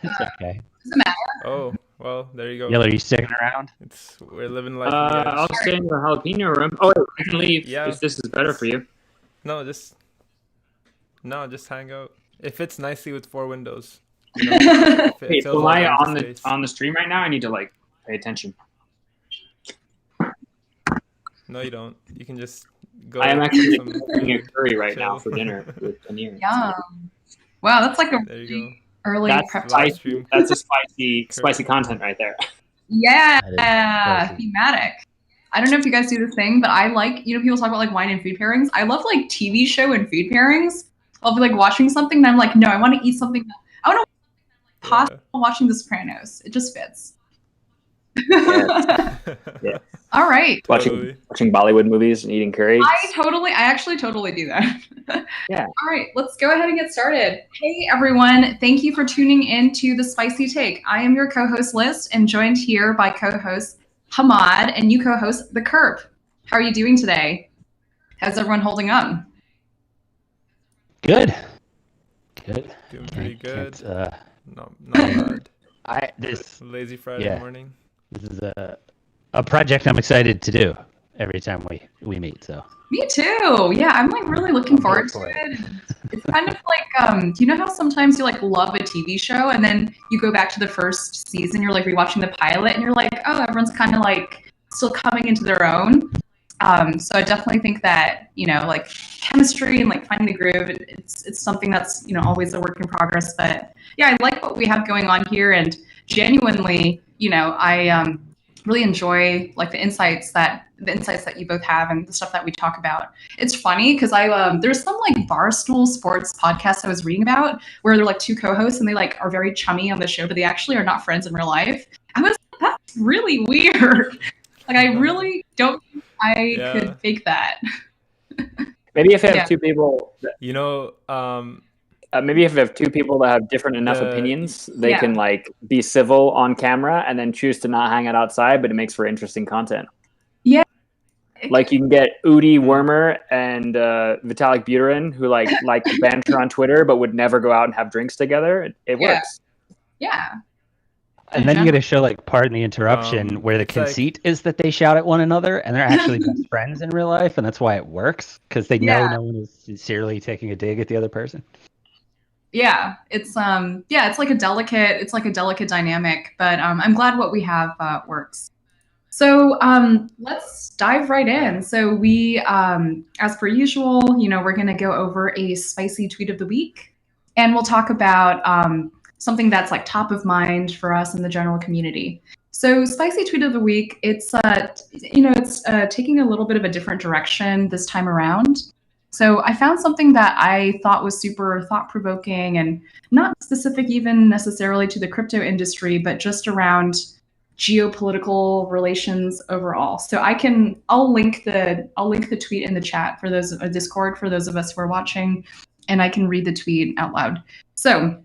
It's okay. Doesn't matter. Oh, well, there you go. Yellow, are you sticking around? We're living life on the I'll edge. stay in the jalapeno room. Oh, wait, I can leave Yeah. if this is better for you. No, just hang out. It fits nicely with 4 windows. You know, it Wait, fills so am all I the on empty space. on the stream right now? I need to like pay attention. No, you don't. You can just go. I am get actually some eating a food, curry right chill. now for dinner with paneer. Yum. Wow, that's like a There you go. early That's prep live time. stream. That's a spicy content right there. Yeah, That is thematic. I don't know if you guys do this thing, but I like, people talk about like wine and food pairings. I love like TV show and food pairings. I'll be like watching something and I'm like, no, I want to eat something. I want to pasta while watching The Sopranos. It just fits. Yeah. All right. Totally. Watching Bollywood movies and eating curry. I actually totally do that. Yeah. All right, let's go ahead and get started. Hey everyone, thank you for tuning in to The Spicy Take. I am your co-host Liz and joined here by co-host Hammad and new co-host The Kerp. How are you doing today? How's everyone holding up? good. Doing pretty good. Can't, Not bad. Lazy Friday morning. This is a project I'm excited to do every time we meet. So Me too. Yeah, I'm like really looking forward to it. It's kind of like, do you know how sometimes you like love a TV show and then you go back to the first season, you're like rewatching the pilot and you're like, oh, everyone's kind of like still coming into their own. So I definitely think that, like chemistry and like finding the groove, it's something that's, always a work in progress. But yeah, I like what we have going on here and genuinely, I really enjoy like the insights that you both have and the stuff that we talk about. It's funny because there's some like Barstool Sports podcast I was reading about where they're like 2 co-hosts and they like are very chummy on the show, but they actually are not friends in real life. I was like, that's really weird. Like I really don't think I could fake that. Maybe if you have 2 people, maybe if you have 2 people that have different enough opinions, they can like be civil on camera and then choose to not hang out outside, but it makes for interesting content. Yeah. Like you can get Udi Wermer and Vitalik Buterin who like banter on Twitter, but would never go out and have drinks together. It works. Yeah. And then you get a show like Pardon the Interruption where the conceit is that they shout at one another and they're actually best friends in real life, and that's why it works because they know no one is sincerely taking a dig at the other person. Yeah, it's like a delicate dynamic, but I'm glad what we have works. So let's dive right in. So we, as per usual, we're going to go over a spicy tweet of the week, and we'll talk about something that's like top of mind for us in the general community. So spicy tweet of the week, it's taking a little bit of a different direction this time around. So I found something that I thought was super thought-provoking and not specific even necessarily to the crypto industry, but just around geopolitical relations overall. So I'll link the tweet in the chat for those Discord for those of us who are watching, and I can read the tweet out loud. So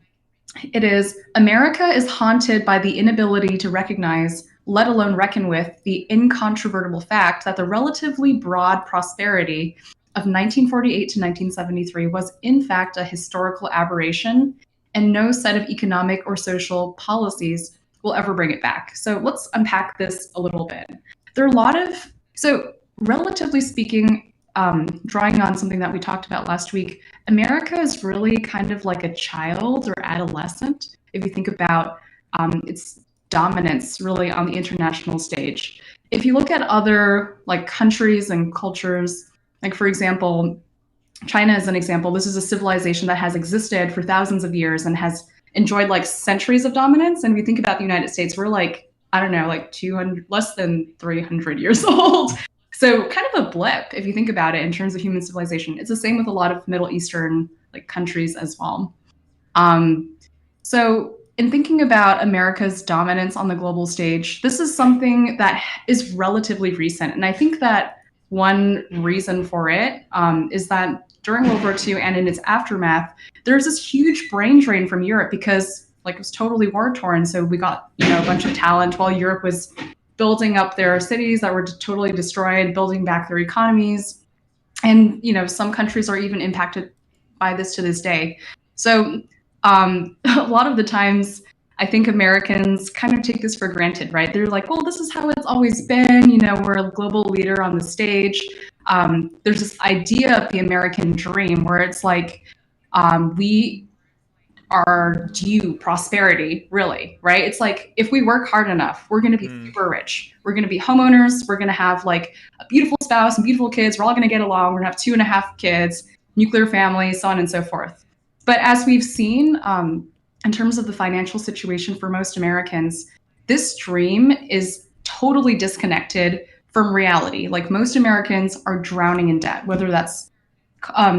it is, America is haunted by the inability to recognize, let alone reckon with, the incontrovertible fact that the relatively broad prosperity of 1948 to 1973 was in fact a historical aberration, and no set of economic or social policies will ever bring it back. So let's unpack this a little bit. There are a lot of, so relatively speaking, drawing on something that we talked about last week, America is really kind of like a child or adolescent. If you think about its dominance really on the international stage. If you look at other like countries and cultures, like for example, China is an example. This is a civilization that has existed for thousands of years and has enjoyed like centuries of dominance. And if you think about the United States, we're like, I don't know, like 200, less than 300 years old. So kind of a blip if you think about it in terms of human civilization. It's the same with a lot of Middle Eastern like countries as well. So in thinking about America's dominance on the global stage, this is something that is relatively recent. And I think that one reason for it is that during World War II and in its aftermath, there's this huge brain drain from Europe because like it was totally war torn. So we got, a bunch of talent while Europe was building up their cities that were totally destroyed, building back their economies. And, some countries are even impacted by this to this day. So a lot of the times I think Americans kind of take this for granted, right? They're like, well, this is how it's always been. You know, we're a global leader on the stage. There's this idea of the American dream where it's like we are due prosperity, really, right? It's like if we work hard enough, we're going to be super rich. We're going to be homeowners. We're going to have like a beautiful spouse and beautiful kids. We're all going to get along. We're going to have 2.5 kids, nuclear family, so on and so forth. But as we've seen, in terms of the financial situation for most Americans, this dream is totally disconnected from reality. Like most Americans are drowning in debt, whether that's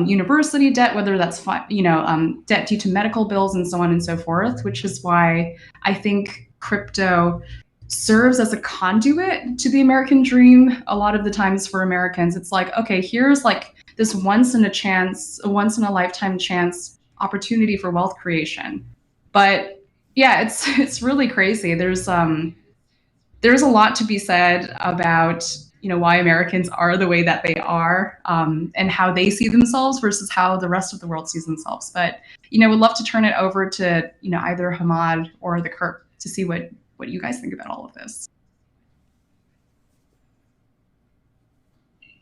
university debt, whether that's debt due to medical bills and so on and so forth, which is why I think crypto serves as a conduit to the American dream. A lot of the times for Americans, it's like, okay, here's like this once in a lifetime chance opportunity for wealth creation. But yeah, it's really crazy. There's a lot to be said about why Americans are the way that they are, and how they see themselves versus how the rest of the world sees themselves. But would love to turn it over to either Hammad or the Kirk to see what you guys think about all of this.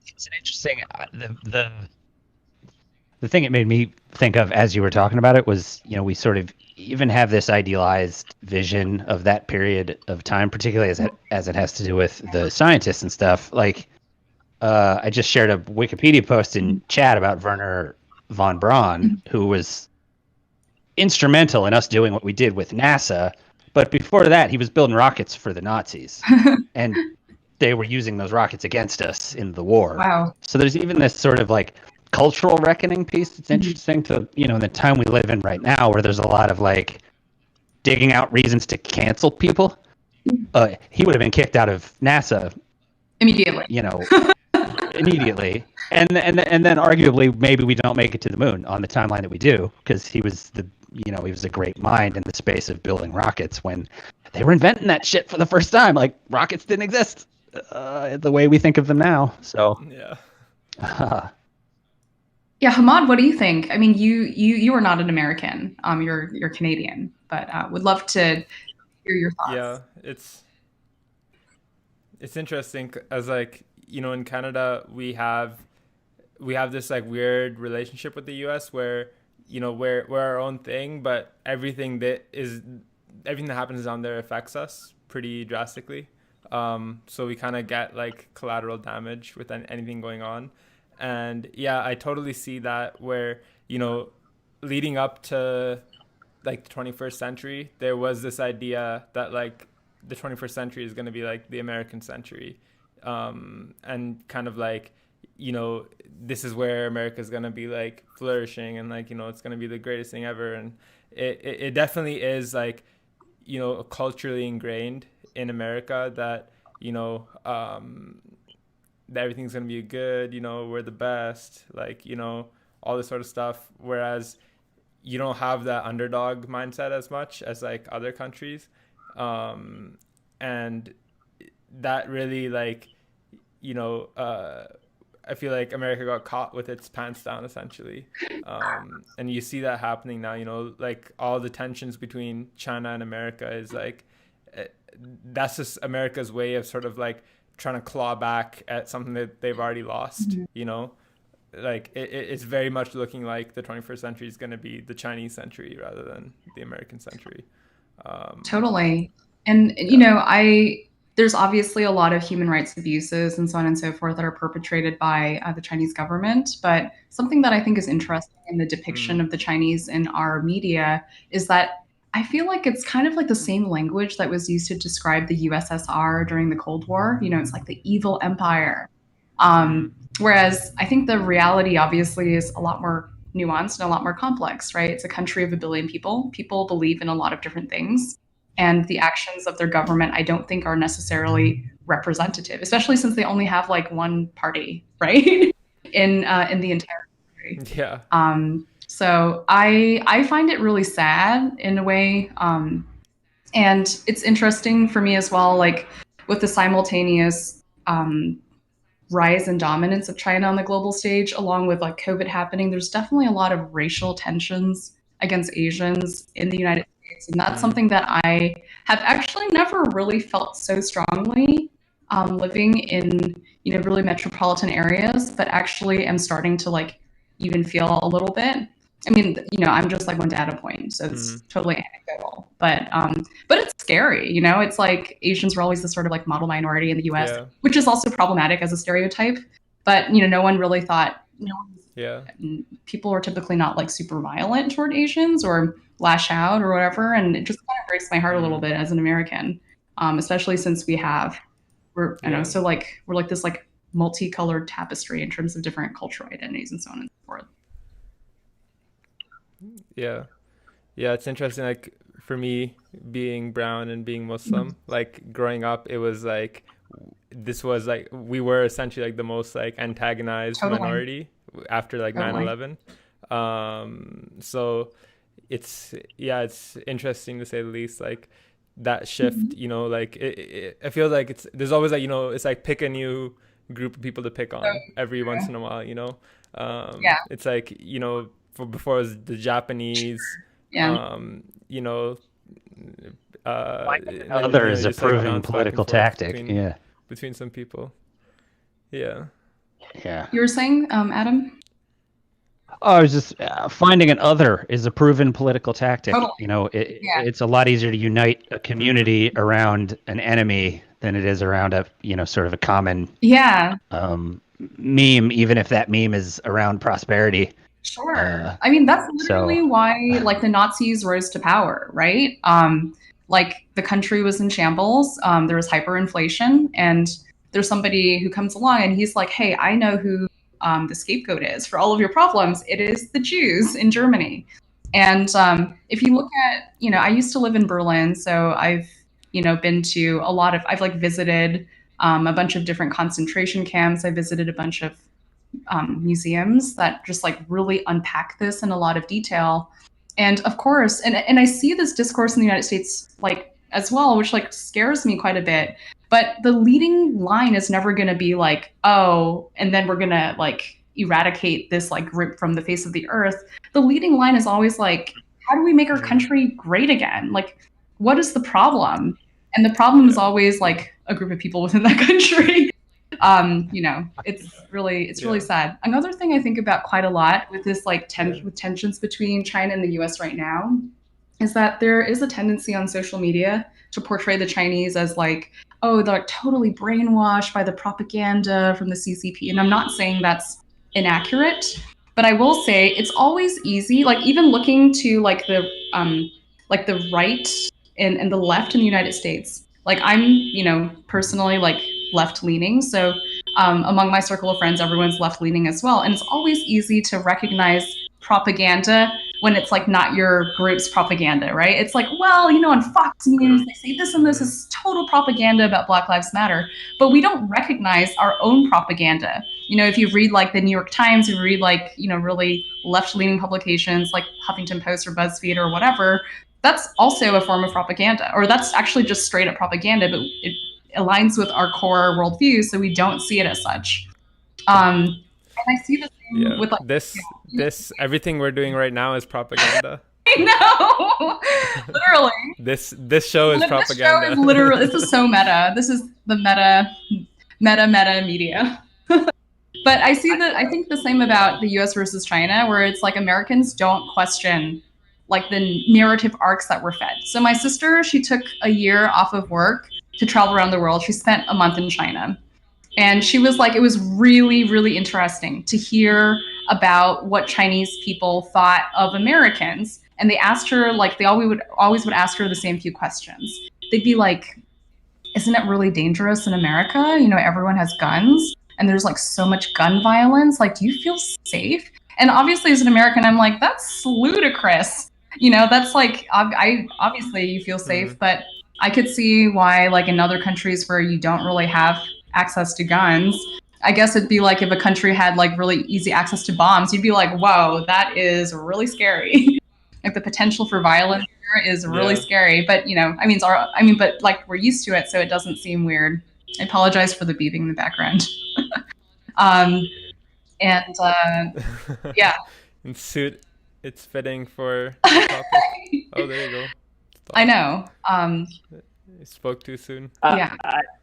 It's an interesting the thing it made me think of as you were talking about it was we sort of even have this idealized vision of that period of time, particularly as it has to do with the scientists and stuff. Like, I just shared a Wikipedia post in chat about Werner von Braun, who was instrumental in us doing what we did with NASA. But before that, he was building rockets for the Nazis, and they were using those rockets against us in the war. Wow. So there's even this sort of like cultural reckoning piece. It's interesting to in the time we live in right now, where there's a lot of like digging out reasons to cancel people. He would have been kicked out of NASA immediately. Immediately, and then arguably maybe we don't make it to the moon on the timeline that we do, because he was he was a great mind in the space of building rockets when they were inventing that shit for the first time. Like, rockets didn't exist the way we think of them now. So yeah. Yeah, Hammad, what do you think? I mean, you are not an American. You're Canadian, but would love to hear your thoughts. Yeah, it's interesting as like in Canada we have this like weird relationship with the U.S. where we're our own thing, but everything that happens down there affects us pretty drastically. So we kind of get like collateral damage with anything going on. And yeah, I totally see that where, leading up to like the 21st century, there was this idea that like the 21st century is going to be like the American century. And kind of like, this is where America is going to be like flourishing, and like, it's going to be the greatest thing ever. And it definitely is like, culturally ingrained in America that, that everything's going to be good, we're the best, like, all this sort of stuff. Whereas you don't have that underdog mindset as much as like other countries. And that really like, I feel like America got caught with its pants down essentially. And you see that happening now, like all the tensions between China and America is like, that's just America's way of sort of like trying to claw back at something that they've already lost. Like it's very much looking like the 21st century is going to be the Chinese century rather than the American century. Totally. And there's obviously a lot of human rights abuses and so on and so forth that are perpetrated by the Chinese government. But something that I think is interesting in the depiction of the Chinese in our media is that I feel like it's kind of like the same language that was used to describe the USSR during the Cold War. It's like the evil empire. Whereas I think the reality obviously is a lot more nuanced and a lot more complex, right? It's a country of 1 billion people. People believe in a lot of different things. And the actions of their government, I don't think are necessarily representative, especially since they only have like one party, right? in the entire country. Yeah. So I find it really sad in a way. And it's interesting for me as well, like with the simultaneous rise and dominance of China on the global stage, along with like COVID happening, there's definitely a lot of racial tensions against Asians in the United States States. And that's something that I have actually never really felt so strongly living in, really metropolitan areas, but actually am starting to like even feel a little bit. I mean, I'm just like one data point, so it's totally anecdotal, but it's scary, It's like Asians were always the sort of like model minority in the U.S., which is also problematic as a stereotype. But no one really thought, people are typically not like super violent toward Asians or lash out or whatever, and it just kind of breaks my heart a little bit as an American, especially since we're like this like multicolored tapestry in terms of different cultural identities and so on and so forth. Yeah, it's interesting. Like for me, being brown and being Muslim, like growing up, it was like this was like we were essentially like the most like antagonized minority after like 9/11. So it's interesting to say the least. Like that shift, like I feel like there's always like it's like pick a new group of people to pick on every once in a while. It's like before it was the Japanese. Other is a proven political tactic. Between some people. You were saying, Adam? Oh, I was just finding an other is a proven political tactic. Totally. It's a lot easier to unite a community around an enemy than it is around a sort of a common meme, even if that meme is around prosperity. Sure. I mean, that's literally why like the Nazis rose to power, right? Like the country was in shambles. There was hyperinflation, and there's somebody who comes along and he's like, hey, I know who the scapegoat is for all of your problems. It is the Jews in Germany. And if you look at, I used to live in Berlin, so I've, been to I've like visited a bunch of different concentration camps. I visited a bunch of museums that just like really unpack this in a lot of detail. And of course, and I see this discourse in the United States like as well, which like scares me quite a bit. But the leading line is never going to be like, oh, and then we're going to like eradicate this like group from the face of the earth. The leading line is always like, how do we make our country great again? Like, what is the problem? And the problem is always like a group of people within that country. It's really sad. Another thing I think about quite a lot with this like with tensions between China and the US right now is that there is a tendency on social media to portray the Chinese as like, oh, they're like totally brainwashed by the propaganda from the CCP. And I'm not saying that's inaccurate, but I will say it's always easy, like even looking to like the right and the left in the United States. Like I'm, personally like left leaning. So among my circle of friends, everyone's left leaning as well. And it's always easy to recognize propaganda when it's like not your group's propaganda, right? It's like, well, on Fox News, they say this and this is total propaganda about Black Lives Matter, but we don't recognize our own propaganda. If you read like the New York Times, you read like, really left-leaning publications like Huffington Post or BuzzFeed or whatever, that's also a form of propaganda, or that's actually just straight up propaganda, but it aligns with our core worldview, so we don't see it as such. And I see the same with like this everything we're doing right now is propaganda. I know, literally. This show is propaganda. This show is literally. This is so meta. This is the meta media. But I think the same about the U.S. versus China, where it's like Americans don't question like the narrative arcs that we're fed. So my sister, she took a year off of work to travel around the world. She spent a month in China. And she was like, it was really, really interesting to hear about what Chinese people thought of Americans. And they asked her, like, they always would ask her the same few questions. They'd be like, isn't it really dangerous in America? Everyone has guns and there's like so much gun violence. Like, do you feel safe? And obviously as an American, I'm like, that's ludicrous. That's like, I obviously you feel safe, but I could see why, like in other countries where you don't really have access to guns, I guess it'd be like if a country had like really easy access to bombs, you'd be like, whoa, that is really scary. Like the potential for violence here is really scary. But but like we're used to it, so it doesn't seem weird. I apologize for the beeping in the background. And suit, it's fitting for the topic. Oh, there you go. I know. You spoke too soon. Yeah.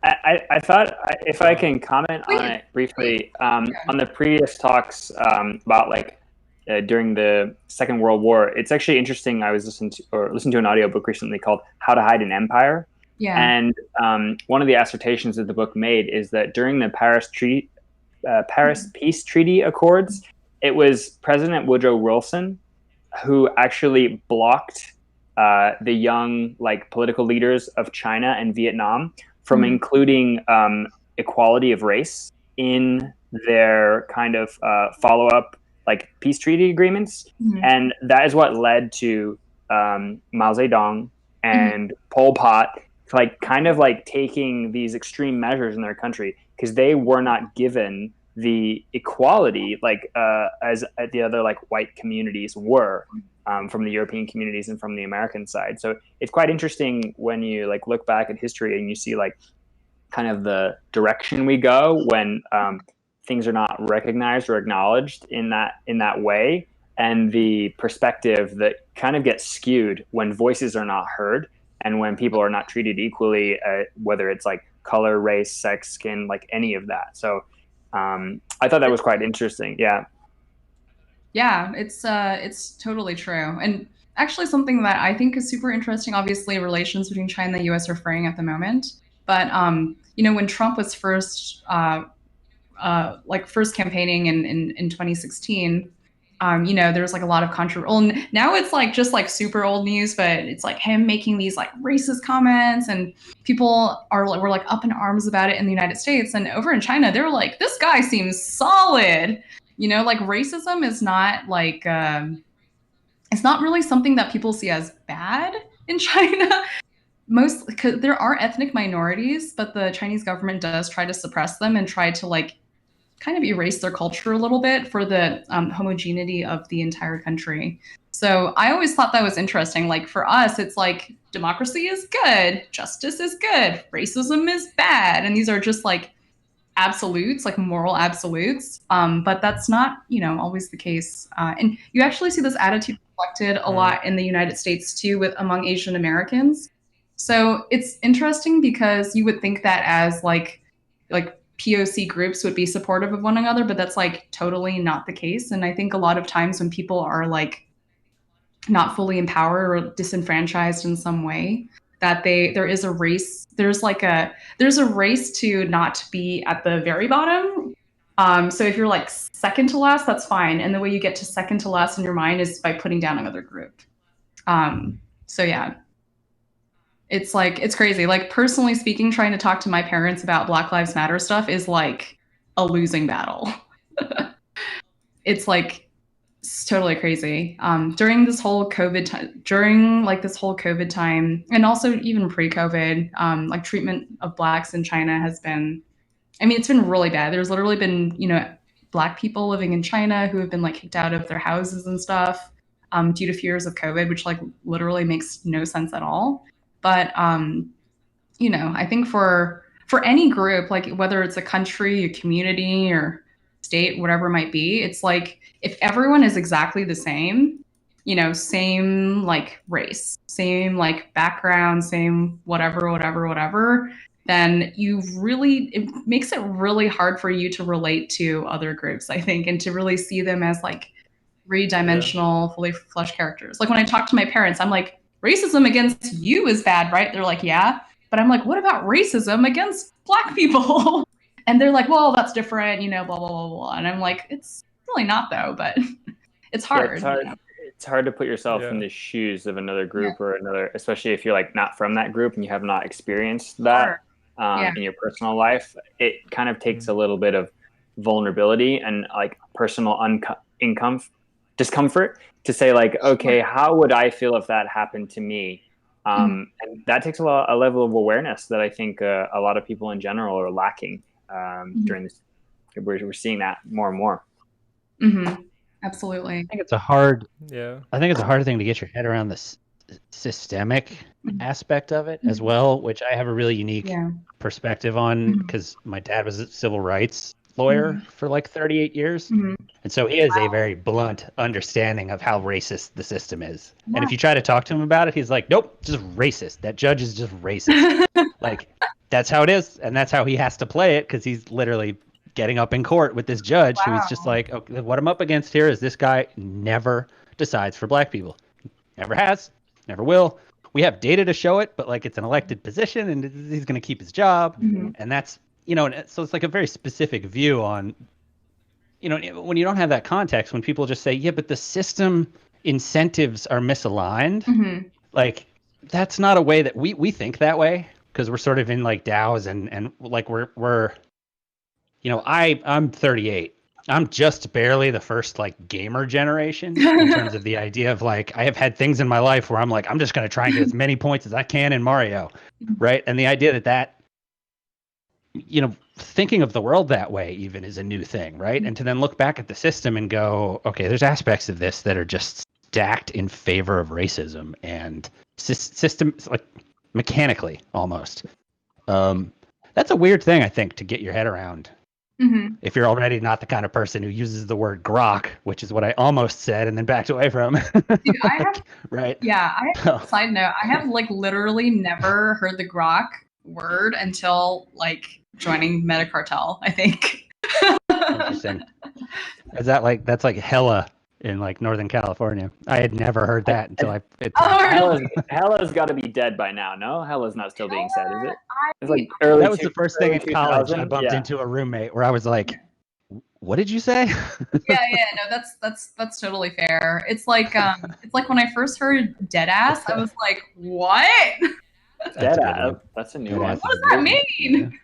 I thought if I can comment on it briefly, on the previous talks about like during the Second World War, it's actually interesting. I was listening to an audiobook recently called "How to Hide an Empire," and one of the assertions that the book made is that during the Paris Peace Treaty Accords, it was President Woodrow Wilson who actually blocked the young like political leaders of China and Vietnam from including equality of race in their kind of follow-up like peace treaty agreements, and that is what led to Mao Zedong and Pol Pot like kind of like taking these extreme measures in their country because they were not given the equality like as the other like white communities were from the European communities and from the American side. So it's quite interesting when you like look back at history and you see like kind of the direction we go when things are not recognized or acknowledged in that way, and the perspective that kind of gets skewed when voices are not heard and when people are not treated equally, whether it's like color, race, sex, skin, like any of that. So I thought that was quite interesting. Yeah, it's totally true. And actually something that I think is super interesting, obviously relations between China and the US are fraying at the moment. But when Trump was first campaigning in 2016, there was like a lot of controversy. Well, now it's like just like super old news, but it's like him making these like racist comments, and people were like up in arms about it in the United States, and over in China they were like, this guy seems solid. Like racism is not like it's not really something that people see as bad in China. Because there are ethnic minorities, but the Chinese government does try to suppress them and try to like kind of erase their culture a little bit for the homogeneity of the entire country. So I always thought that was interesting. Like for us, it's like democracy is good, justice is good, racism is bad, and these are just like absolutes, like moral absolutes. But that's not, always the case. And you actually see this attitude reflected a lot in the United States too, among Asian Americans. So it's interesting because you would think that as like POC groups would be supportive of one another, but that's like totally not the case. And I think a lot of times when people are like not fully empowered or disenfranchised in some way, that there's a race to not be at the very bottom. So if you're like second to last, that's fine. And the way you get to second to last in your mind is by putting down another group. So yeah. It's like, it's crazy. Like personally speaking, trying to talk to my parents about Black Lives Matter stuff is like a losing battle. It's totally crazy. During this whole COVID time, and also even pre-COVID, like treatment of Blacks in China has been, it's been really bad. There's literally been, Black people living in China who have been like kicked out of their houses and stuff due to fears of COVID, which like literally makes no sense at all. But, I think for any group, like whether it's a country, a community, or state, whatever it might be, it's like if everyone is exactly the same, same like race, same like background, same whatever, then it makes it really hard for you to relate to other groups, I think, and to really see them as like three-dimensional, fully fleshed characters. Like when I talk to my parents, I'm like, racism against you is bad, right? They're like, yeah. But I'm like, what about racism against Black people? And they're like, well, that's different, blah, blah, blah, blah. And I'm like, it's really not though, but it's hard. Yeah, it's hard to put yourself in the shoes of another group or another, especially if you're like not from that group and you have not experienced that in your personal life. It kind of takes a little bit of vulnerability and like personal discomfort to say like, okay, how would I feel if that happened to me? And that takes a level of awareness that I think a lot of people in general are lacking during this. We're seeing that more and more. Absolutely. I think it's a hard thing to get your head around the systemic aspect of it as well, which I have a really unique perspective on because my dad was a civil rights lawyer for like 38 years. And And so he has a very blunt understanding of how racist the system is. And if you try to talk to him about it, he's like, nope, just racist. That judge is just racist. Like, that's how it is. And that's how he has to play it, because he's literally getting up in court with this judge who he's just like, okay, what I'm up against here is this guy never decides for black people. Never has, never will. We have data to show it, but like it's an elected position and he's going to keep his job. And that's, so it's like a very specific view on, when you don't have that context, when people just say, yeah, but the system incentives are misaligned, like that's not a way that we think that way, because we're sort of in like DAOs and like we're I'm 38. I'm just barely the first like gamer generation in terms of the idea of like, I have had things in my life where I'm like, I'm just going to try and get as many points as I can in Mario. Right. And the idea that thinking of the world that way even is a new thing. Right. And to then look back at the system and go, okay, there's aspects of this that are just stacked in favor of racism and systems, like mechanically almost. That's a weird thing, I think, to get your head around. If you're already not the kind of person who uses the word grok, which is what I almost said and then backed away from. Dude, I have, right. Yeah. Side note, I have like literally never heard the grok word until like joining Metacartel, I think. Interesting. That's like hella in like Northern California. I had never heard that until Hella's got to be dead by now. No, Hella's not still being said, is it? It's like early. That was the first thing in college. I bumped into a roommate where I was like, "What did you say?" No, that's totally fair. It's like when I first heard Deadass, I was like, "What?" Deadass. That's a new one. What does that mean?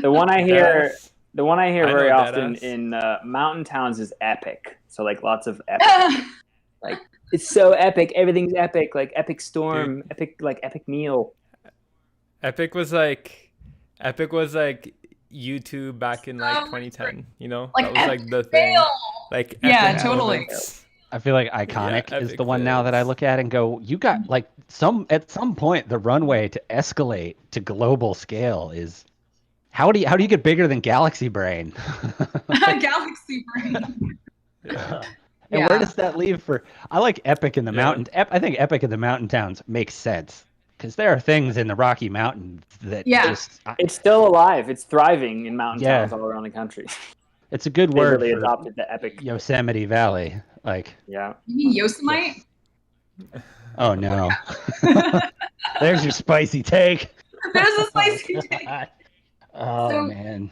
The one I hear very often in mountain towns is epic. So like lots of epic. Like it's so epic. Everything's epic. Like epic storm, dude. epic meal. Epic was like YouTube back in like 2010. Like that was like the thing. Like yeah, totally. Moments. I feel like iconic is the one now that I look at and go, you got like at some point the runway to escalate to global scale is. How do you get bigger than Galaxy Brain? Galaxy Brain. And where does that leave for? I like Epic in the mountain. I think Epic in the mountain towns makes sense because there are things in the Rocky Mountains that it's still alive. It's thriving in mountain towns all around the country. It's a good word. They really adopted the Epic. Yosemite Valley, like. Yeah. You mean Yosemite? Oh no. There's your spicy take. There's a spicy take. Oh man.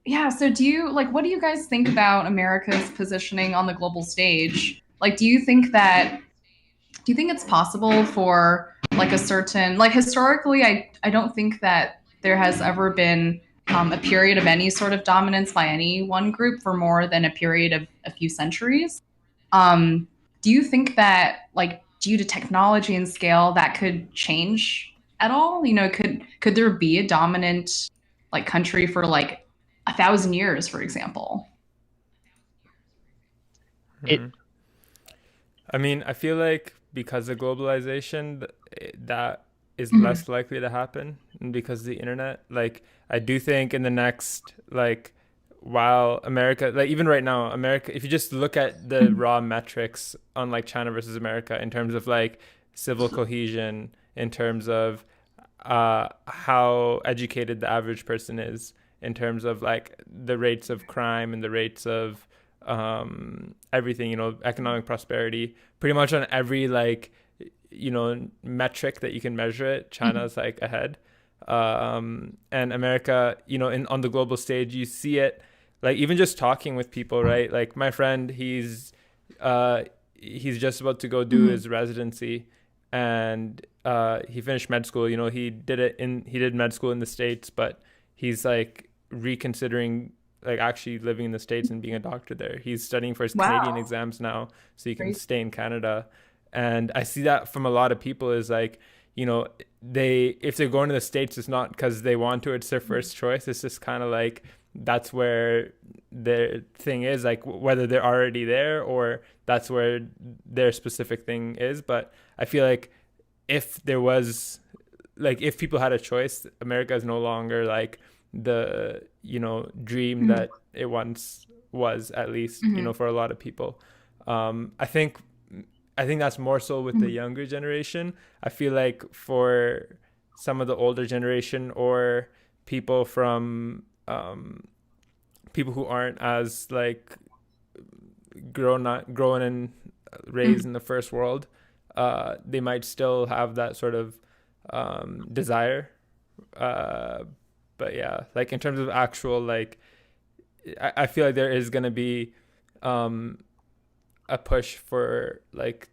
Yeah, so what do you guys think about America's positioning on the global stage? Like do you think it's possible for like a certain, like historically I don't think that there has ever been a period of any sort of dominance by any one group for more than a period of a few centuries. Do you think that like due to technology and scale that could change at all? Could there be a dominant like country for like 1,000 years, for example? I mean, I feel like because of globalization, that is less likely to happen, and because of the internet. Like, I do think in the next, like, while America, like even right now, America, if you just look at the raw metrics on like China versus America in terms of like civil cohesion, in terms of how educated the average person is, in terms of like the rates of crime and the rates of everything, economic prosperity, pretty much on every like, metric that you can measure it, China's like ahead. And America, on the global stage, you see it, like even just talking with people, right? Like my friend, he's just about to go do his residency, and he finished med school. He did med school in the States, but he's like reconsidering like actually living in the States and being a doctor there. He's studying for his Canadian exams now, so he can stay in Canada. And I see that from a lot of people is like, if they're going to the States, it's not because they want to, it's their first choice. It's just kind of like, that's where their thing is, like whether they're already there or that's where their specific thing is. But I feel like if people had a choice, America is no longer like the, dream that it once was, at least, you know, for a lot of people. I think that's more so with the younger generation. I feel like for some of the older generation, or people from people who aren't as like grown and raised in the first world, they might still have that sort of desire. But yeah, like in terms of actual, like, I feel like there is going to be a push for, like,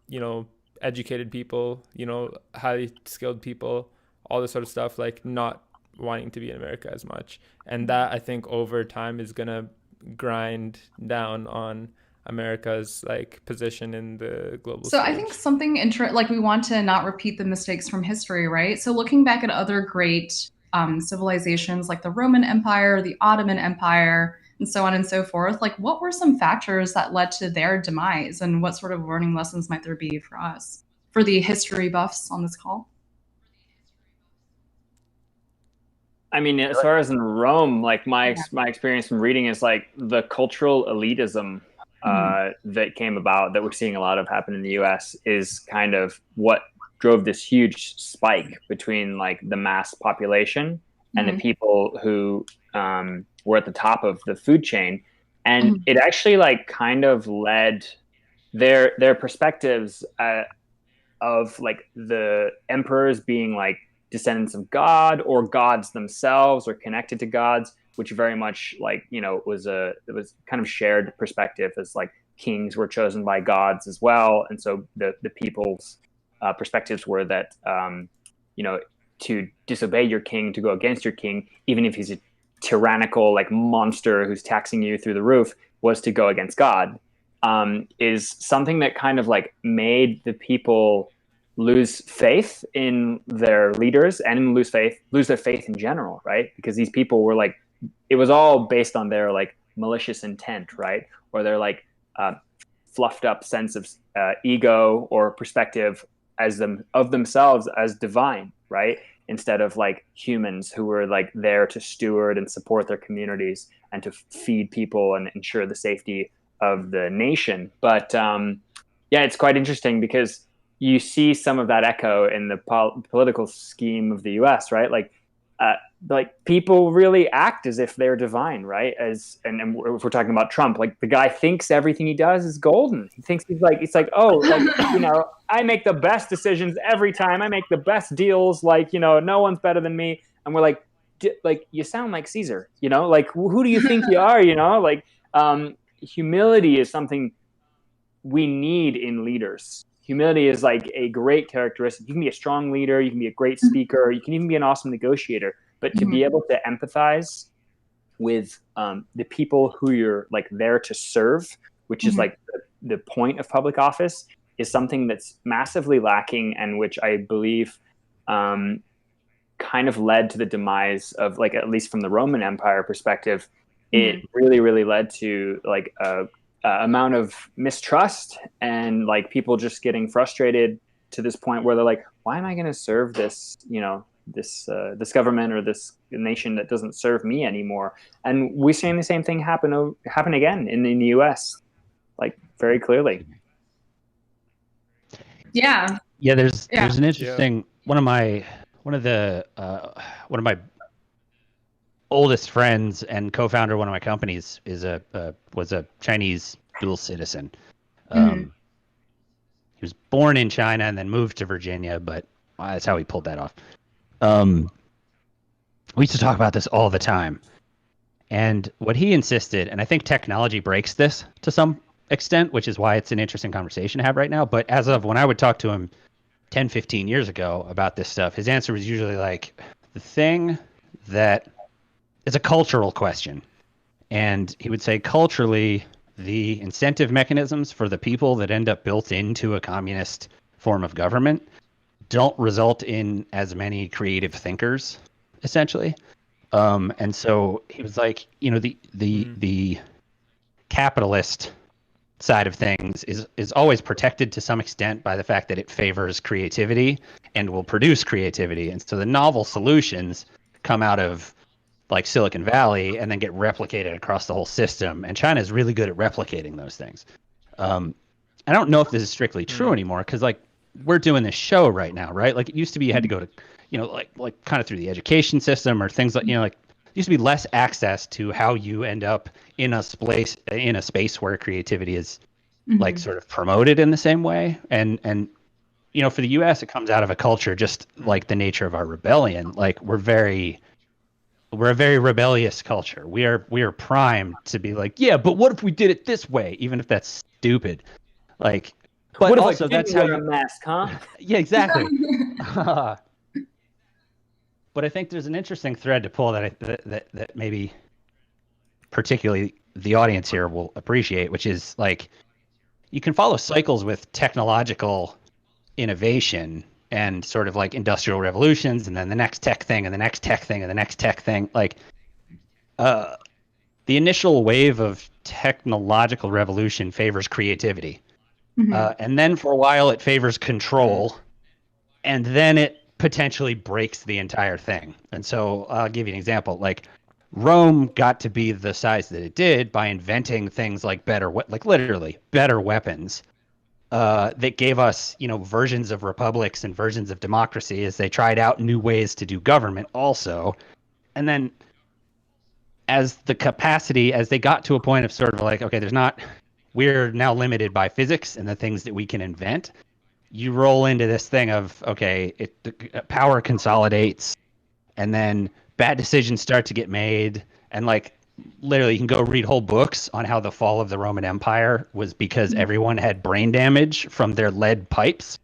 you know, educated people, you know, highly skilled people, all this sort of stuff, like not wanting to be in America as much. And that, I think, over time is going to grind down on America's like position in the global stage. I think something like we want to not repeat the mistakes from history, right? So looking back at other great civilizations like the Roman Empire, the Ottoman Empire, and so on and so forth, like what were some factors that led to their demise, and what sort of learning lessons might there be for us, for the history buffs on this call? I mean, as far as in Rome, like my experience from reading is like the cultural elitism that came about, that we're seeing a lot of happen in the US, is kind of what drove this huge spike between like the mass population and the people who were at the top of the food chain. And it actually like kind of led their perspectives of like the emperors being like descendants of God, or gods themselves, or connected to gods, which very much like, you know, it was kind of shared perspective, as like kings were chosen by gods as well. And so the people's perspectives were that, you know, to disobey your king, to go against your king, even if he's a tyrannical like monster who's taxing you through the roof, was to go against God, is something that kind of like made the people lose faith in their leaders, and lose their faith in general, right? Because these people were like, it was all based on their like malicious intent, right? Or their like fluffed up sense of ego or perspective of themselves as divine, right? Instead of like humans who were like there to steward and support their communities and to feed people and ensure the safety of the nation. But yeah, it's quite interesting because you see some of that echo in the political scheme of the US, right? Like people really act as if they're divine, right? And if we're talking about Trump, like the guy thinks everything he does is golden. He thinks it's like, oh, like, you know, I make the best decisions every time. I make the best deals. Like, you know, no one's better than me. And we're like you sound like Caesar, you know, like who do you think you are? You know, like humility is something we need in leaders. Humility is like a great characteristic. You can be a strong leader, you can be a great speaker, you can even be an awesome negotiator, but to be able to empathize with the people who you're like there to serve, which is like the point of public office, is something that's massively lacking, and which I believe kind of led to the demise of, like, at least from the Roman Empire perspective, it really, really led to like a amount of mistrust and like people just getting frustrated to this point where they're like, why am I going to serve this, you know, this government or this nation that doesn't serve me anymore? And we're seeing the same thing happen again in the US, like very clearly. Yeah. Yeah. There's an interesting, one of my oldest friends and co-founder of one of my companies was a Chinese dual citizen. He was born in China and then moved to Virginia, but that's how he pulled that off. We used to talk about this all the time. And what he insisted, and I think technology breaks this to some extent, which is why it's an interesting conversation to have right now. But as of when I would talk to him 10, 15 years ago about this stuff, his answer was usually like, the thing that it's a cultural question. And he would say, culturally, the incentive mechanisms for the people that end up built into a communist form of government don't result in as many creative thinkers, essentially. And so he was like, you know, the capitalist side of things is always protected to some extent by the fact that it favors creativity and will produce creativity. And so the novel solutions come out of like Silicon Valley and then get replicated across the whole system. And China is really good at replicating those things. I don't know if this is strictly true anymore, because like we're doing this show right now, right? Like it used to be you had to go to, like kind of through the education system or things like, like there used to be less access to how you end up in a space where creativity is like sort of promoted in the same way. And for the US, it comes out of a culture, just like the nature of our rebellion. Like we're a very rebellious culture. We are primed to be like, yeah, but what if we did it this way, even if that's stupid. Like, but what if also that's how wear a mask, huh? Yeah, exactly. But I think there's an interesting thread to pull that maybe particularly the audience here will appreciate, which is like you can follow cycles with technological innovation and sort of like industrial revolutions, and then the next tech thing and the next tech thing and the next tech thing. Like the initial wave of technological revolution favors creativity. And then for a while it favors control, and then it potentially breaks the entire thing. And so I'll give you an example. Like Rome got to be the size that it did by inventing things like literally better weapons that gave us, versions of republics and versions of democracy as they tried out new ways to do government also. And then as they got to a point of sort of like, okay, we're now limited by physics and the things that we can invent. You roll into this thing of, okay, power consolidates, and then bad decisions start to get made. And like literally you can go read whole books on how the fall of the Roman Empire was because everyone had brain damage from their lead pipes.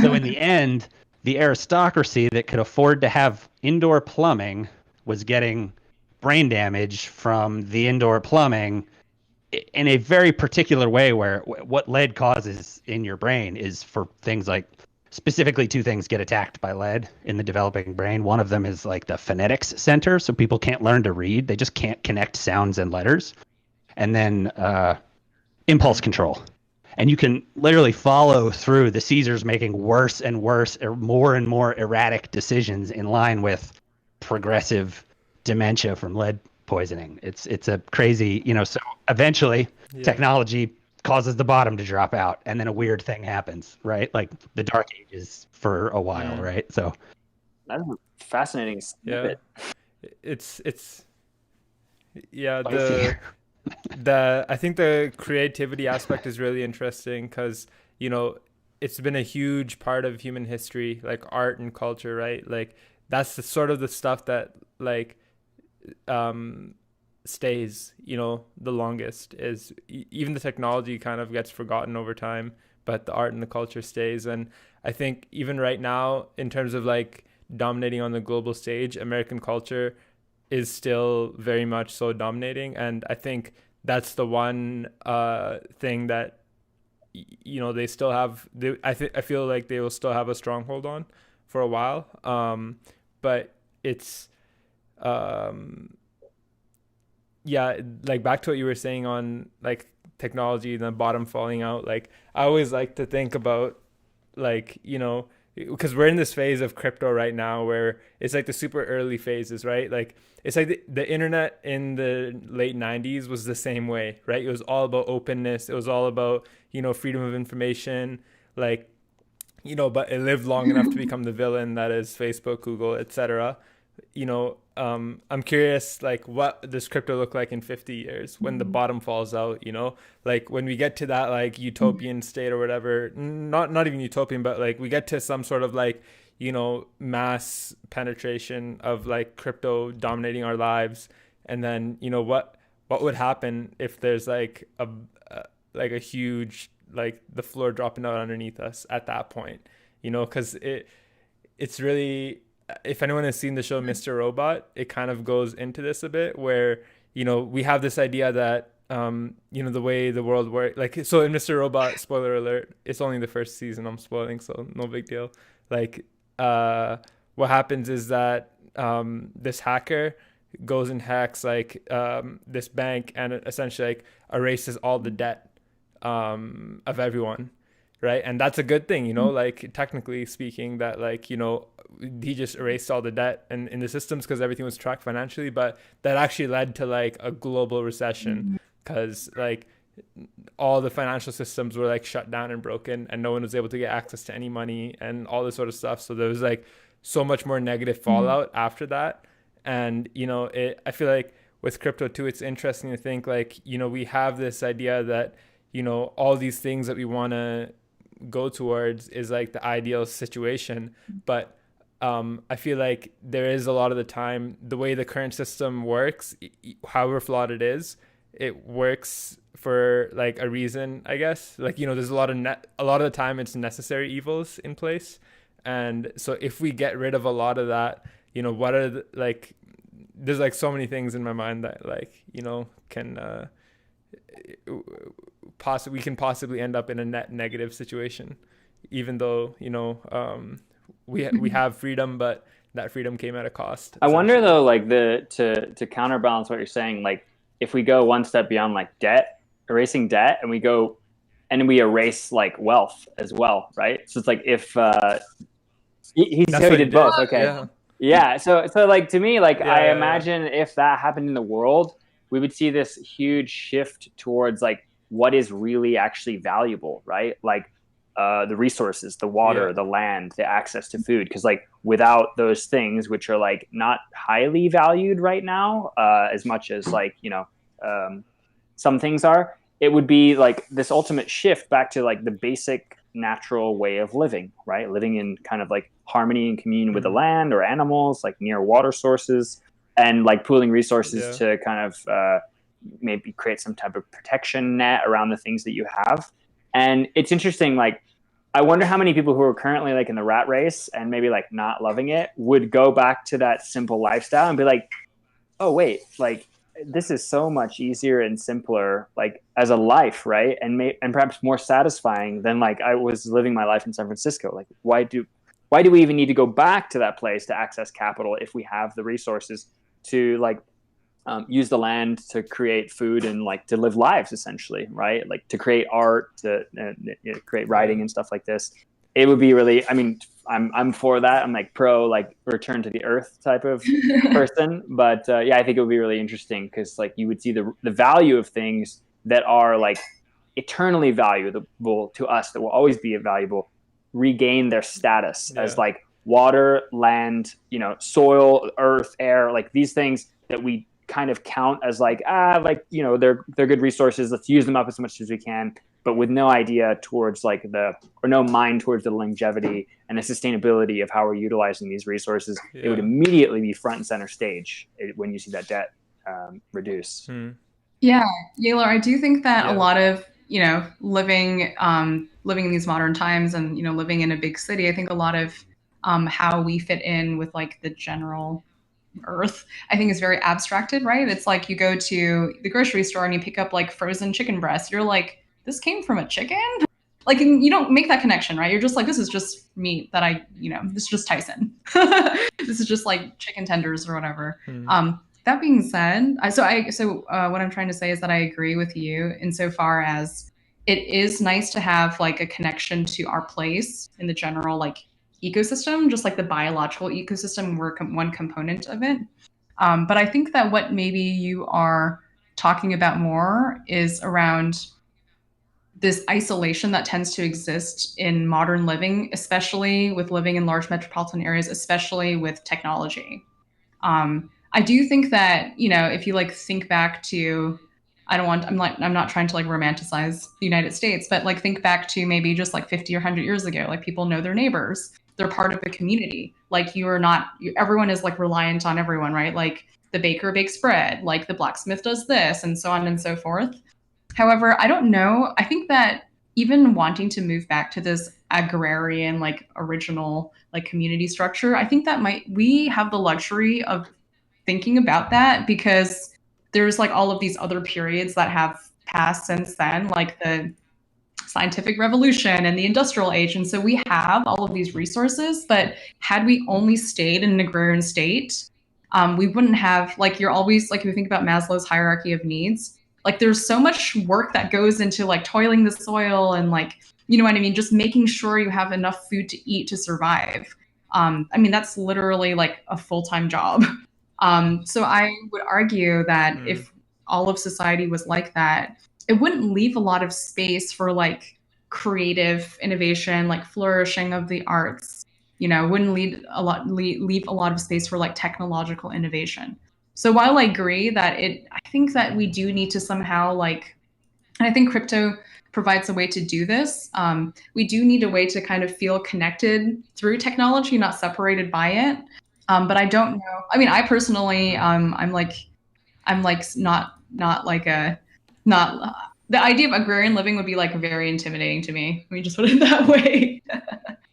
So in the end, the aristocracy that could afford to have indoor plumbing was getting brain damage from the indoor plumbing in a very particular way, where what lead causes in your brain is for things like, specifically two things get attacked by lead in the developing brain. One of them is like the phonetics center, so people can't learn to read. They just can't connect sounds and letters. And then impulse control. And you can literally follow through the Caesars making worse and worse, or more and more erratic decisions in line with progressive dementia from lead poisoning. It's a crazy, so eventually technology causes the bottom to drop out, and then a weird thing happens, right? Like the Dark Ages for a while, right? So that's a fascinating snippet. It's I think the creativity aspect is really interesting because it's been a huge part of human history, like art and culture, right? Like that's the sort of the stuff that like stays the longest. Is even the technology kind of gets forgotten over time, but the art and the culture stays. And I think even right now, in terms of like dominating on the global stage, American culture is still very much so dominating. And I think that's the one thing that they still have. I feel like they will still have a stronghold on for a while, but it's like back to what you were saying on like technology and the bottom falling out. Like I always like to think about like because we're in this phase of crypto right now where it's like the super early phases, right? Like it's like the internet in the late 90s was the same way, right? It was all about openness. It was all about freedom of information, like but it lived long enough to become the villain that is Facebook, Google, etc. I'm curious, like, what does crypto look like in 50 years when the bottom falls out, like when we get to that like utopian state or whatever, not even utopian, but like we get to some sort of like, mass penetration of like crypto dominating our lives. And then, what would happen if there's like a huge, like the floor dropping out underneath us at that point, because it's really, if anyone has seen the show Mr. Robot, it kind of goes into this a bit where, we have this idea that, the way the world works, like, so in Mr. Robot, spoiler alert, it's only the first season I'm spoiling, so no big deal. Like, what happens is that this hacker goes and hacks like this bank and essentially like erases all the debt of everyone. Right. And that's a good thing, like technically speaking, that like, he just erased all the debt in the systems because everything was tracked financially. But that actually led to like a global recession because like all the financial systems were like shut down and broken, and no one was able to get access to any money and all this sort of stuff. So there was like so much more negative fallout after that. And I feel like with crypto too, it's interesting to think like, we have this idea that, all these things that we want to go towards is like the ideal situation. But I feel like there is a lot of the time, the way the current system works, however flawed it is, it works for like a reason, I guess. Like, there's a lot of the time it's necessary evils in place. And so if we get rid of a lot of that, what are there's like so many things in my mind that like, can we can possibly end up in a net negative situation, even though, we have freedom, but that freedom came at a cost. I wonder though, like to counterbalance what you're saying, like if we go one step beyond like erasing debt, and we go and we erase like wealth as well, right? So it's like if he did both. Okay. Yeah. So like to me, like I imagine if that happened in the world, we would see this huge shift towards like what is really actually valuable, right? Like the resources, the water, the land, the access to food. Because like without those things, which are like not highly valued right now, as much as like some things are, it would be like this ultimate shift back to like the basic natural way of living, right? Living in kind of like harmony and communion with the land or animals, like near water sources, and like pooling resources to kind of maybe create some type of protection net around the things that you have. And it's interesting, like I wonder how many people who are currently like in the rat race and maybe like not loving it would go back to that simple lifestyle and be like, oh wait, like this is so much easier and simpler, like as a life, right? And perhaps more satisfying than like I was living my life in San Francisco. Like why do we even need to go back to that place to access capital if we have the resources to like use the land to create food and like to live lives essentially, right? Like to create art, to create writing and stuff like this. It would be really, I mean, I'm for that. I'm like pro like return to the earth type of person. But yeah, I think it would be really interesting because like you would see the value of things that are like eternally valuable to us, that will always be valuable, regain their status as like water, land, soil, earth, air, like these things that we kind of count as like, they're good resources. Let's use them up as much as we can, but with no idea towards like no mind towards the longevity and the sustainability of how we're utilizing these resources. It would immediately be front and center stage when you see that debt reduce. Yeah, Yaylor, I do think that a lot of, living in these modern times and, living in a big city, I think a lot of how we fit in with like the general earth, I think is very abstracted, right? It's like you go to the grocery store and you pick up like frozen chicken breast. You're like, this came from a chicken? Like, and you don't make that connection, right? You're just like, this is just meat that this is just Tyson. This is just like chicken tenders or whatever. That being said, so what I'm trying to say is that I agree with you insofar as it is nice to have like a connection to our place in the general like ecosystem, just like the biological ecosystem, we're one component of it. But I think that what maybe you are talking about more is around this isolation that tends to exist in modern living, especially with living in large metropolitan areas, especially with technology. I do think that, if you like think back to, I'm not trying to like romanticize the United States, but like think back to maybe just like 50 or 100 years ago, like people know their neighbors. They're part of the community. Like everyone is like reliant on everyone, right? Like the baker bakes bread, like the blacksmith does this, and so on and so forth. However, I don't know. I think that even wanting to move back to this agrarian, like original, like community structure, I think that we have the luxury of thinking about that because there's like all of these other periods that have passed since then, like the scientific revolution and the industrial age. And so we have all of these resources, but had we only stayed in an agrarian state, we wouldn't have, like, you're always, like, if you think about Maslow's hierarchy of needs, like there's so much work that goes into like toiling the soil and like, you know what I mean? Just making sure you have enough food to eat to survive. I mean, that's literally like a full-time job. So I would argue that if all of society was like that, it wouldn't leave a lot of space for like creative innovation, like flourishing of the arts. Wouldn't leave a lot of space for like technological innovation. So while I agree that I think that we do need to somehow like, and I think crypto provides a way to do this. We do need a way to kind of feel connected through technology, not separated by it. But I don't know. I mean, I personally, I'm like not like a not. The idea of agrarian living would be like very intimidating to me. Let me just put it that way.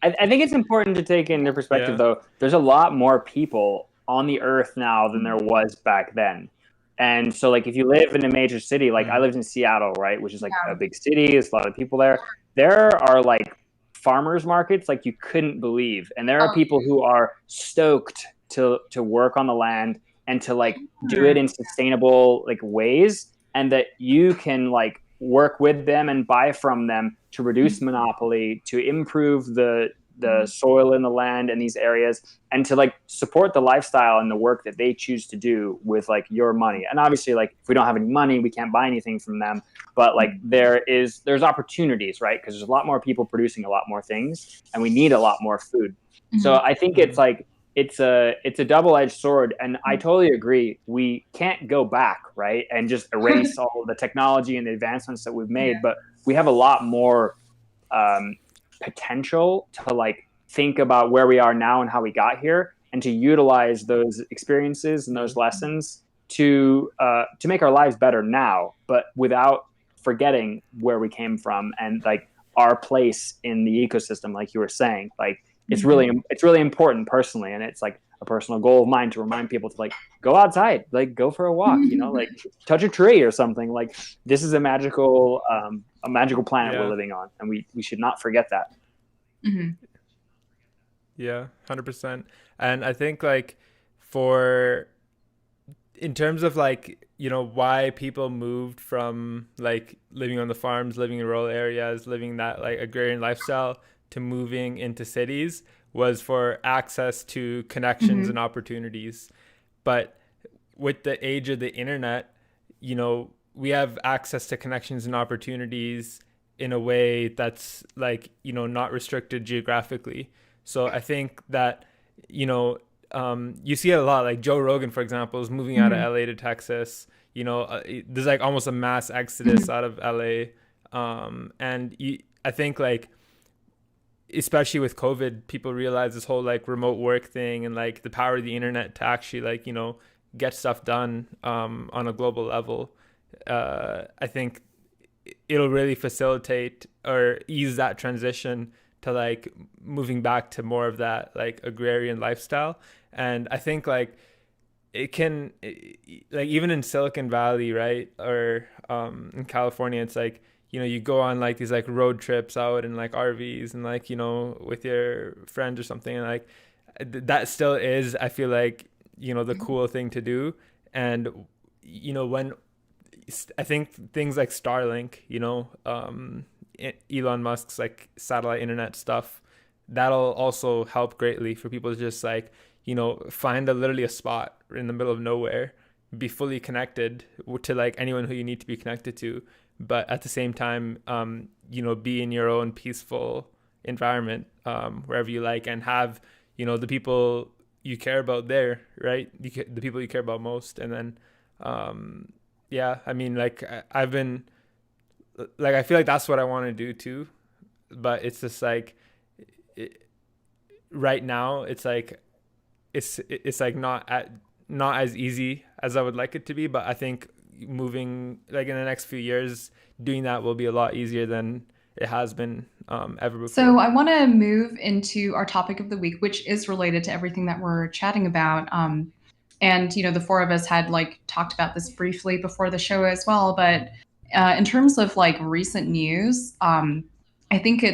I think it's important to take into perspective, though. There's a lot more people on the earth now than there was back then. And so, like, if you live in a major city, like I lived in Seattle, right, which is like a big city, there's a lot of people there. There are like farmers markets like you couldn't believe. And there are people who are stoked to work on the land and to like do it in sustainable like ways, and that you can like work with them and buy from them to reduce monopoly, to improve the soil in the land in these areas, and to like support the lifestyle and the work that they choose to do with like your money. And obviously, like if we don't have any money, we can't buy anything from them, but like there's opportunities, right? Because there's a lot more people producing a lot more things, and we need a lot more food. So I think it's like it's a double-edged sword, and I totally agree. We can't go back, right, and just erase all of the technology and the advancements that we've made, but we have a lot more potential to like think about where we are now and how we got here, and to utilize those experiences and those lessons to make our lives better now, but without forgetting where we came from and like our place in the ecosystem, like you were saying. Like it's really important personally, and it's like a personal goal of mine to remind people to like go outside, like go for a walk, like touch a tree or something. Like this is a magical planet we're living on, and we should not forget that. Yeah, 100%. And I think like in terms of like, why people moved from like living on the farms, living in rural areas, living that like agrarian lifestyle to moving into cities, was for access to connections and opportunities. But with the age of the internet, we have access to connections and opportunities in a way that's like, not restricted geographically. So I think that, you see it a lot, like Joe Rogan, for example, is moving out of LA to Texas. There's like almost a mass exodus out of LA. I think like, especially with COVID, people realize this whole like remote work thing and like the power of the internet to actually like, get stuff done on a global level. I think it'll really facilitate or ease that transition to like moving back to more of that like agrarian lifestyle. And I think like it can, like even in Silicon Valley, right, or in California, it's like, you go on like these like road trips out in like RVs and like, with your friends or something, and like that still is, I feel like, the cool thing to do. And when I think things like Starlink, Elon Musk's like satellite internet stuff, that'll also help greatly for people to just like, find literally a spot in the middle of nowhere, be fully connected to like anyone who you need to be connected to, but at the same time, be in your own peaceful environment, wherever you like, and have, the people you care about there, right? The people you care about most. And then, I mean, like I've been, like, I feel like that's what I want to do too, but it's just like, right now it's like, it's like not as easy as I would like it to be, but I think moving like in the next few years, doing that will be a lot easier than it has been ever before. So I want to move into our topic of the week, which is related to everything that we're chatting about. And, the four of us had like talked about this briefly before the show as well. But in terms of like recent news, I think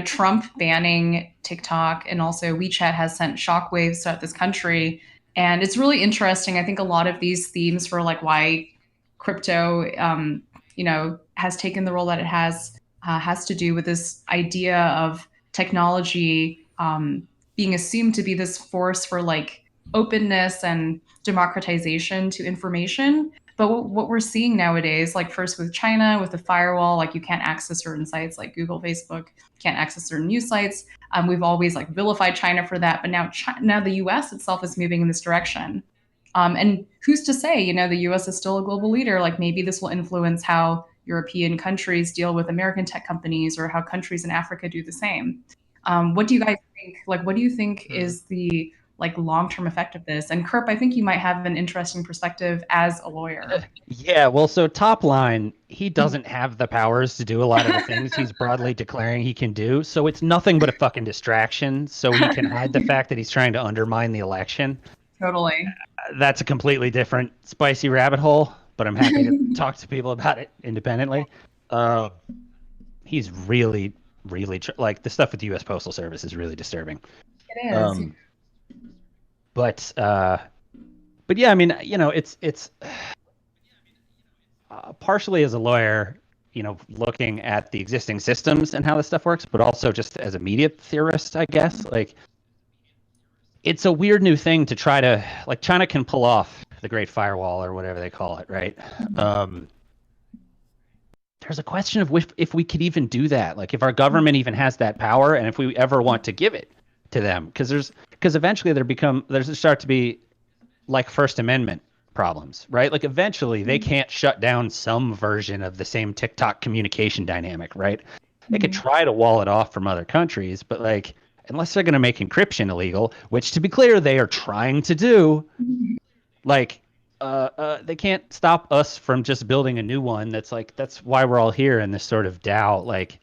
Trump banning TikTok and also WeChat has sent shockwaves throughout this country. And it's really interesting. I think a lot of these themes for like why crypto, has taken the role that it has to do with this idea of technology being assumed to be this force for like openness and democratization to information. But what we're seeing nowadays, like first with China, with the firewall, like you can't access certain sites like Google, Facebook, can't access certain news sites. We've always like vilified China for that, but now the U.S. itself is moving in this direction. And who's to say, the U.S. is still a global leader? Like maybe this will influence how European countries deal with American tech companies, or how countries in Africa do the same. What do you guys think? Like, what do you think is the like long-term effect of this? And Kirp, I think you might have an interesting perspective as a lawyer. Yeah, well, so top line, he doesn't have the powers to do a lot of the things he's broadly declaring he can do. So it's nothing but a fucking distraction. So he can hide the fact that he's trying to undermine the election. Totally. That's a completely different spicy rabbit hole, but I'm happy to talk to people about it independently. He's really, really like the stuff with the U.S. Postal Service is really disturbing. It is. But yeah, I mean, it's partially as a lawyer, looking at the existing systems and how this stuff works, but also just as a media theorist, I guess. Like, it's a weird new thing to try to, like, China can pull off the Great Firewall or whatever they call it, right? There's a question of if we could even do that, like if our government even has that power, and if we ever want to give it to them, because eventually there's start to be like First Amendment problems, right? Like eventually they can't shut down some version of the same TikTok communication dynamic, right? They could try to wall it off from other countries, but like unless they're going to make encryption illegal, which to be clear they are trying to do, like they can't stop us from just building a new one. That's why we're all here in this sort of DAO. Like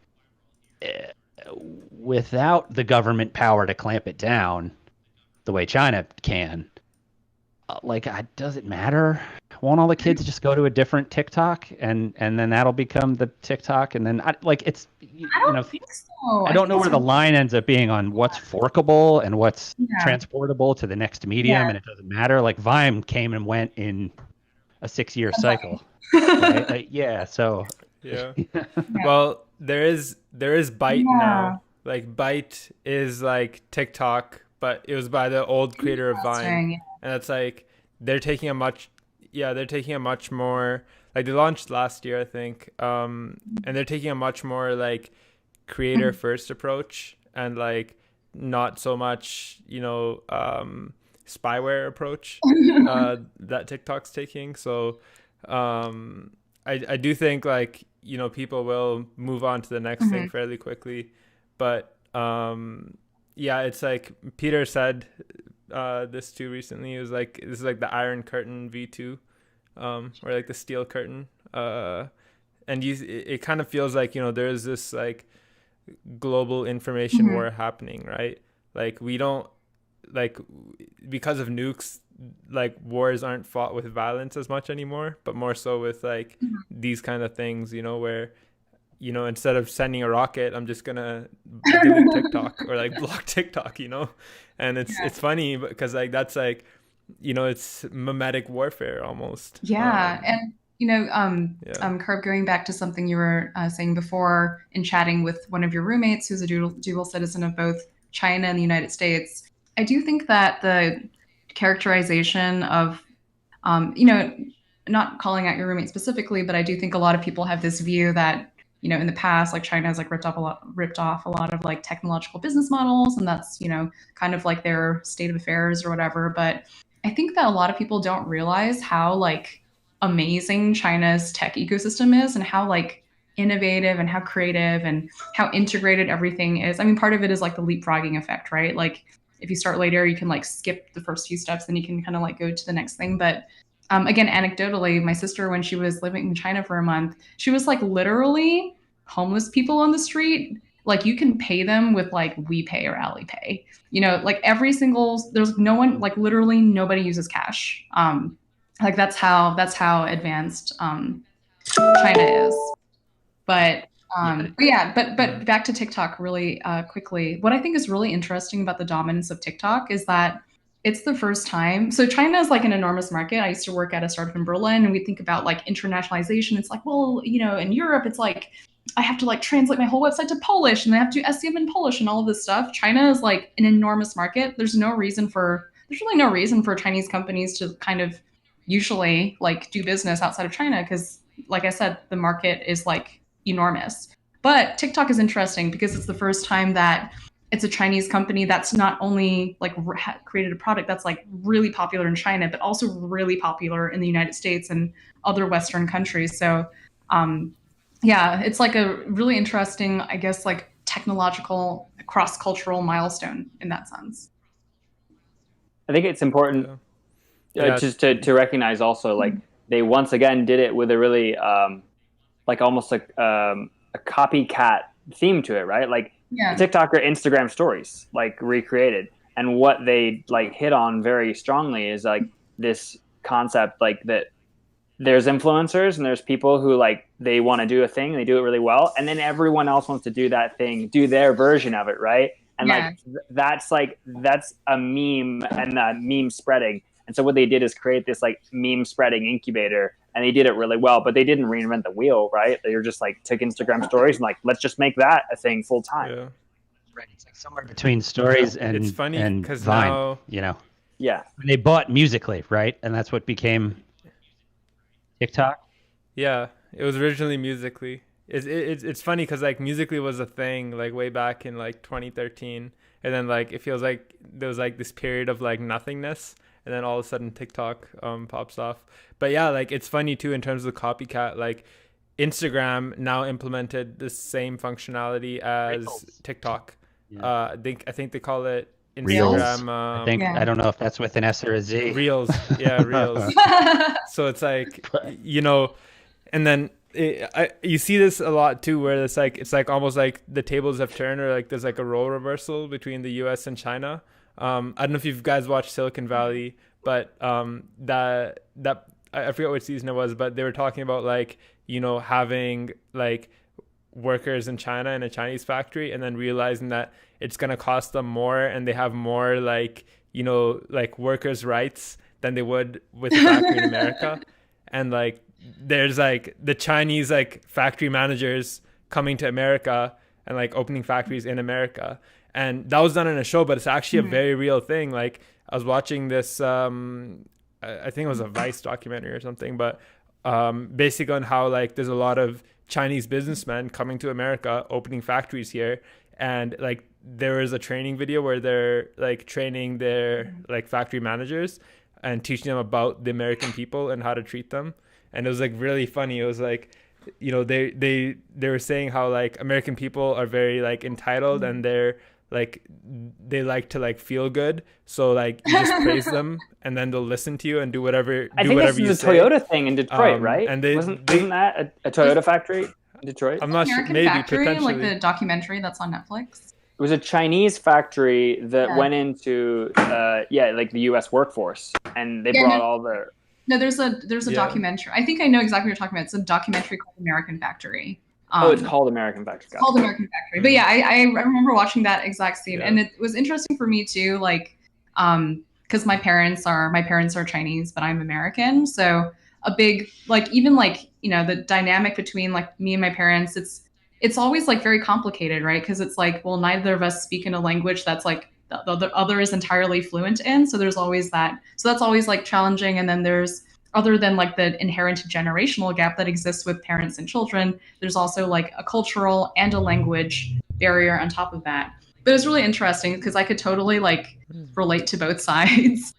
without the government power to clamp it down the way China can, does it matter? Won't all the kids just go to a different TikTok and then that'll become the TikTok? And then I don't think so. I don't know where the line ends up being on what's forkable and what's transportable to the next medium, and it doesn't matter. Like Vime came and went in a 6-year cycle. Right? So Well, there is Byte now. Like Byte is like TikTok, but it was by the old creator of Vine, and it's like they're taking a much more, like they launched last year, I think, and they're taking a much more like creator first approach, and like not so much spyware approach that TikTok's taking. So I do think like people will move on to the next thing fairly quickly, but it's like Peter said this too recently. It was like this is like the Iron Curtain V2, or like the Steel Curtain, and it kind of feels like there's this like global information war happening, right? Like we don't, like, because of nukes, like wars aren't fought with violence as much anymore, but more so with like these kind of things, where instead of sending a rocket, I'm just gonna delete TikTok or like block TikTok, and it's funny because like that's like it's mimetic warfare almost. And Kirk, going back to something you were saying before in chatting with one of your roommates who's a dual citizen of both China and the United States, I do think that the characterization of, not calling out your roommate specifically, but I do think a lot of people have this view that, in the past, like China has like ripped off a lot of like technological business models, and that's, kind of like their state of affairs or whatever. But I think that a lot of people don't realize how like amazing China's tech ecosystem is, and how like innovative and how creative and how integrated everything is. I mean, part of it is like the leapfrogging effect, right? Like if you start later, you can like skip the first few steps, and you can kind of like go to the next thing. But again, anecdotally, my sister, when she was living in China for a month, she was like literally homeless people on the street. Like you can pay them with like WePay or Alipay, like there's no one, like literally nobody uses cash. Like that's how advanced China is. But but back to TikTok really quickly. What I think is really interesting about the dominance of TikTok is that it's the first time. So China is like an enormous market. I used to work at a startup in Berlin, and we think about like internationalization. It's like, well, in Europe, it's like I have to like translate my whole website to Polish, and I have to do SEM in Polish and all of this stuff. China is like an enormous market. There's really no reason for Chinese companies to kind of usually like do business outside of China because, like I said, the market is like enormous. But TikTok is interesting because it's the first time that it's a Chinese company that's not only like created a product that's like really popular in China, but also really popular in the United States and other Western countries. So, yeah, it's like a really interesting, I guess, like technological cross-cultural milestone in that sense. I think it's important just to recognize also, like, they once again did it with a really like almost like a copycat theme to it, right? Like TikTok or Instagram stories, like recreated. And what they like hit on very strongly is like this concept, like that there's influencers and there's people who like they want to do a thing, they do it really well, and then everyone else wants to do that thing, do their version of it, right? And that's a meme and meme spreading. And so what they did is create this like meme spreading incubator, and they did it really well, but they didn't reinvent the wheel, right? They were just like took Instagram stories and like, let's just make that a thing full time. Yeah. Right. It's like somewhere between stories and it's funny and because Vine, now, you know. Yeah. They bought Musical.ly, right? And that's what became TikTok. Yeah, it was originally Musical.ly. It's funny because like Musical.ly was a thing like way back in like 2013, and then like it feels like there was like this period of like nothingness, and then all of a sudden TikTok pops off. But yeah, like it's funny too in terms of the copycat. Like Instagram now implemented the same functionality as TikTok. Yeah. I think they call it Instagram. I don't know if that's with an S or a Z. Reels, yeah, Reels. So it's like, you know, and then you see this a lot too, where it's like almost like the tables have turned, or like there's like a role reversal between the U.S. and China. I don't know if you guys watched Silicon Valley, but that I forget what season it was, but they were talking about like, you know, having like workers in China in a Chinese factory, and then realizing that it's going to cost them more, and they have more like, you know, like workers' rights than they would with a factory in America. And like there's like the Chinese like factory managers coming to America and like opening factories in America. And that was done in a show, but it's actually a very real thing. Like I was watching this I think it was a Vice documentary or something, but basically on how like there's a lot of Chinese businessmen coming to America, opening factories here, and like there is a training video where they're like training their like factory managers and teaching them about the American people and how to treat them. And it was like really funny. It was like, you know, they were saying how like American people are very like entitled, and they're like they like to like feel good, so like you just praise them and then they'll listen to you and do whatever I think whatever this is you a say. Toyota thing in Detroit, right? And isn't that a Toyota factory in Detroit? I'm not American sure, maybe Factory, potentially. like the documentary that's on Netflix. It was a Chinese factory that went into like the U.S. workforce, and they brought all their. No, there's a documentary. I think I know exactly what you're talking about. It's a documentary called American Factory. It's called American Factory. It's called American Factory. But yeah, I remember watching that exact scene, and it was interesting for me too, like, because my parents are Chinese, but I'm American, so a big like even like, you know, the dynamic between like me and my parents, it's always like very complicated, right? Because it's like, well, neither of us speak in a language that's like the other is entirely fluent in, so there's always that. So that's always like challenging, and then there's, other than like the inherent generational gap that exists with parents and children, there's also like a cultural and a language barrier on top of that. But it's really interesting because I could totally like relate to both sides.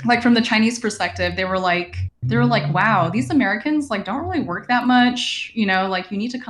Like from the Chinese perspective, they were like, wow, these Americans like don't really work that much, you know, like you need to kind